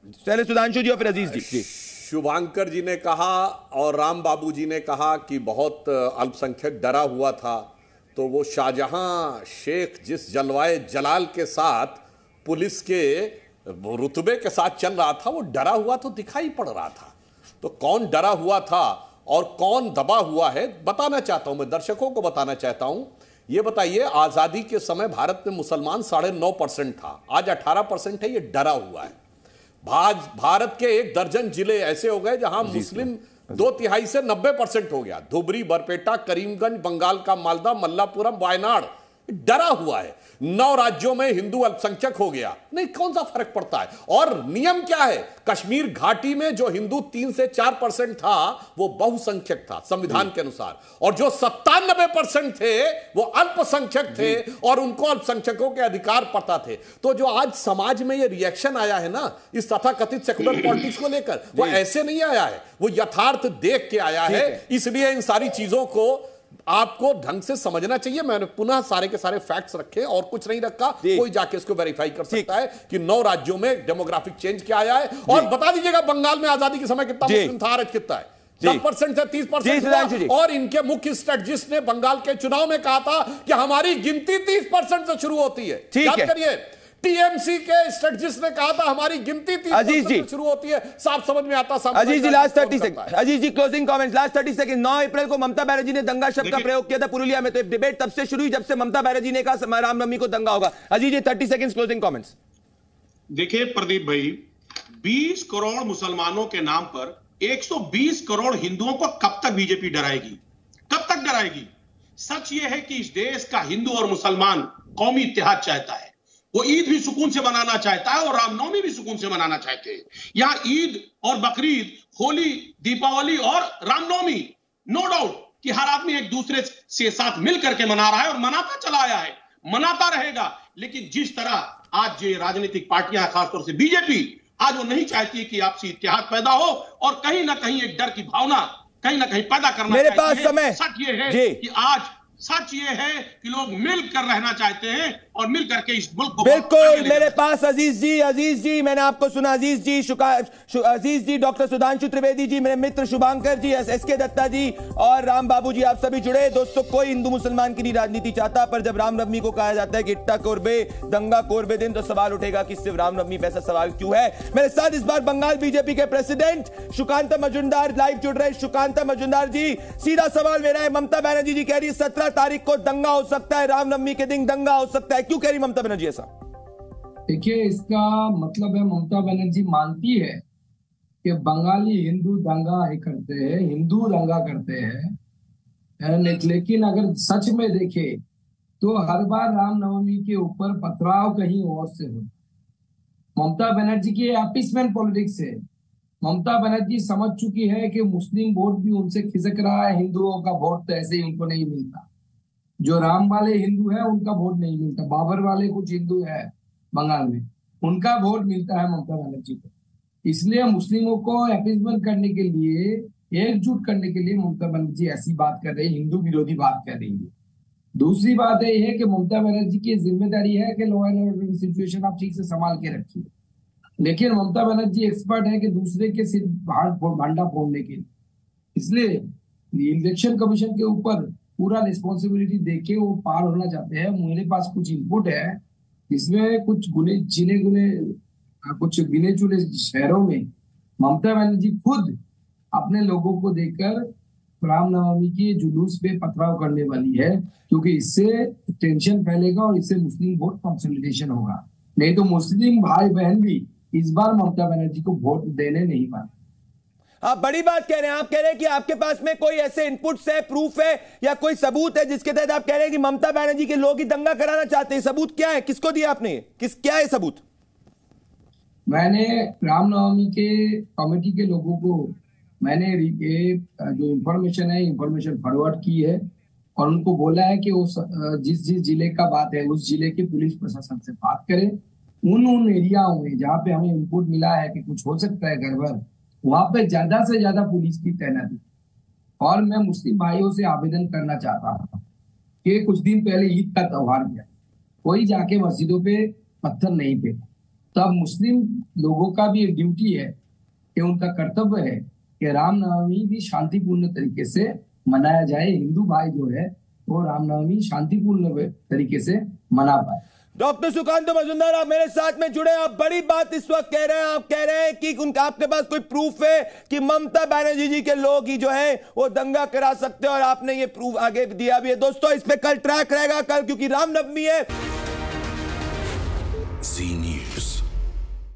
पहले सुधांशु जी और फिर अजीज जी। शुभांकर जी ने कहा और राम बाबू जी ने कहा कि बहुत अल्पसंख्यक डरा हुआ था, तो वो शाहजहां शेख जिस जलवाए जलाल के साथ पुलिस के रुतबे के साथ चल रहा था, वो डरा हुआ तो दिखाई पड़ रहा था। तो कौन डरा हुआ था और कौन दबा हुआ है बताना चाहता हूं, मैं दर्शकों को बताना चाहता हूं। ये बताइए, आजादी के समय भारत में मुसलमान 9.5% था, आज 18% है, ये डरा हुआ है। भारत के 1 दर्जन जिले ऐसे हो गए जहां मुस्लिम 2/3 से 90% हो गया। धुबरी, बरपेटा, करीमगंज, बंगाल का मालदा, मल्लापुरम, वायनाड डरा हुआ है। 9 राज्यों में हिंदू अल्पसंख्यक हो गया, नहीं कौन सा फर्क पड़ता है। और नियम क्या है, कश्मीर घाटी में जो हिंदू 3 से 4% था वो बहुसंख्यक था संविधान के अनुसार, और जो 97% थे वो अल्पसंख्यक थे और उनको अल्पसंख्यकों के अधिकार पता थे। तो जो आज समाज में ये रिएक्शन आया है ना इस तथाकथित सेकुलर पॉलिटिक्स को लेकर, वो ऐसे नहीं आया है, वो यथार्थ देख के आया है। इसलिए इन सारी चीजों को आपको ढंग से समझना चाहिए। मैंने पुनः सारे के सारे फैक्ट्स रखे और कुछ नहीं रखा, कोई जाके इसको वेरीफाई कर सकता है कि 9 राज्यों में डेमोग्राफिक चेंज क्या आया है। और बता दीजिएगा बंगाल में आजादी के समय कितना मुस्लिम था, आज कितना है, 10% से 30%। और इनके मुख्य स्ट्रेटजिस्ट ने बंगाल के चुनाव में कहा था कि हमारी गिनती 30% से शुरू होती है। याद करिए, टीएमसी के स्ट्रेटजिस्ट ने कहा था हमारी गिनती 30% से शुरू होती है। साफ समझ में आता। अजीज जी लास्ट 30 सेकंड, अजीज जी क्लोजिंग कमेंट्स लास्ट 30 सेकंड। 9 अप्रैल को ममता बनर्जी ने दंगा शब्द का प्रयोग किया था पुरुलिया में, तो डिबेट तब से शुरू हुई जब से ममता बनर्जी ने कहा रामनवमी को दंगा होगा। अजीज जी 30 सेकंड क्लोजिंग कमेंट्स। देखिए प्रदीप भाई, 20 करोड़ मुसलमानों के नाम पर 120 करोड़ हिंदुओं को कब तक बीजेपी डराएगी, कब तक डराएगी। सच यह है कि इस देश का हिंदू और मुसलमान कौमी इत्तेहाद चाहता है। वो ईद भी सुकून से मनाना चाहता है और रामनवमी भी सुकून से मनाना चाहते हैं। यहां ईद और बकरीद, होली, दीपावली और रामनवमी, नो डाउट कि हर आदमी एक दूसरे से साथ मिल करके मना रहा है और मनाता चला आया है, मनाता रहेगा। लेकिन जिस तरह आज ये राजनीतिक पार्टियां, खासतौर से बीजेपी, आज वो नहीं चाहती कि आपसी इत्तेहाद पैदा हो और कहीं ना कहीं एक डर की भावना कहीं ना कहीं पैदा करना। मेरे पास समय। सच ये है कि आज सच ये है कि लोग मिलकर रहना चाहते हैं और मिलकर के इस मुल्क को। बिल्कुल मेरे पास अजीज जी मैंने आपको सुना। अजीज जी डॉक्टर सुधांशु त्रिवेदी जी, मेरे मित्र शुभांकर जी, एसके दत्ता जी और राम बाबू जी, आप सभी जुड़े। दोस्तों, कोई हिंदू मुसलमान की नहीं राजनीति चाहता, पर जब रामनवमी को कहा जाता है कि इट्टा कोरबे दंगा कोरबे दिन, तो सवाल उठेगा कि सिर्फ रामनवमी पे ऐसा सवाल क्यों है। मेरे साथ इस बार बंगाल बीजेपी के प्रेसिडेंट सुकांता मजुमदार लाइव जुड़ रहे। सुकांता मजुमदार जी, सीधा सवाल मेरा है, ममता बनर्जी जी कह रही है 17 तारीख को दंगा हो सकता है, रामनवमी के दिन दंगा हो सकता है, क्यों कह रही ममता बनर्जी ऐसा? देखिए, इसका मतलब है ममता बनर्जी मानती है कि बंगाली हिंदू दंगा करते हैं, हिंदू दंगा करते हैं। लेकिन अगर सच में देखे तो हर बार रामनवमी के ऊपर पथराव कहीं और से हो। ममता बनर्जी की अपीसमेंट पॉलिटिक्स है। ममता बनर्जी समझ चुकी है कि मुस्लिम वोट भी उनसे खिसक रहा है, हिंदुओं का वोट तो ऐसे ही उनको नहीं मिलता। जो राम वाले हिंदू है उनका वोट नहीं मिलता, बाबर वाले कुछ हिंदू है बंगाल में, उनका वोट मिलता है ममता बनर्जी को। इसलिए मुस्लिमों को अपीसमेंट करने के लिए, एकजुट करने के लिए ममता बनर्जी ऐसी बात कर रही है, हिंदू विरोधी बात कर रही है। दूसरी बात यह है कि ममता बनर्जी की जिम्मेदारी है कि लॉ एंड ऑर्डर की सिचुएशन आप ठीक से संभाल के रखिए, लेकिन ममता बनर्जी एक्सपर्ट है कि दूसरे के सिर भांडा फोड़ने के लिए। इसलिए इलेक्शन कमीशन के ऊपर पूरा रिस्पॉन्सिबिलिटी देके वो पार होना चाहते हैं। मेरे पास कुछ इनपुट है, इसमें कुछ कुछ गिने चुने शहरों में ममता बनर्जी खुद अपने लोगों को देकर रामनवमी के जुलूस पे पथराव करने वाली है, क्योंकि इससे टेंशन फैलेगा और इससे मुस्लिम वोट कंसोलिडेशन होगा। नहीं तो मुस्लिम भाई बहन भी इस बार ममता बनर्जी को वोट देने नहीं पाए। आप बड़ी बात कह रहे हैं। आप कह रहे हैं कि आपके पास में कोई ऐसे इनपुट्स है, प्रूफ है या कोई सबूत है जिसके तहत आप कह रहे हैं कि ममता बनर्जी के लोग ही दंगा कराना चाहते हैं। सबूत क्या है, किसको दिया आपने, क्या है सबूत? मैंने रामनवमी के कमेटी के लोगों को मैंने जो इंफॉर्मेशन फॉरवर्ड की है और उनको बोला है कि वो जिस जिले का बात है उस जिले के पुलिस प्रशासन से बात करें। उन एरियाओं में जहाँ पे हमें इनपुट मिला है कि कुछ हो सकता है गड़बड़, वहां पे ज्यादा से ज्यादा पुलिस की तैनाती। और मैं मुस्लिम भाइयों से आवेदन करना चाहता हूँ कि कुछ दिन पहले ईद का त्योहार गया, कोई जाके मस्जिदों पे पत्थर नहीं फेंका। तब मुस्लिम लोगों का भी ड्यूटी है कि उनका कर्तव्य है कि रामनवमी भी शांतिपूर्ण तरीके से मनाया जाए, हिंदू भाई जो है वो रामनवमी शांतिपूर्ण तरीके से मना पाए। डॉक्टर सुकांत मजुमदार, आप मेरे साथ में जुड़े, आप बड़ी बात इस वक्त कह रहे हैं। आप कह रहे हैं कि उनका आपके पास कोई प्रूफ है कि ममता बनर्जी जी के लोग ही जो है वो दंगा करा सकते हैं, और आपने ये प्रूफ आगे दिया भी है। दोस्तों, इस पे कल ट्रैक रहेगा कल, क्योंकि रामनवमी है।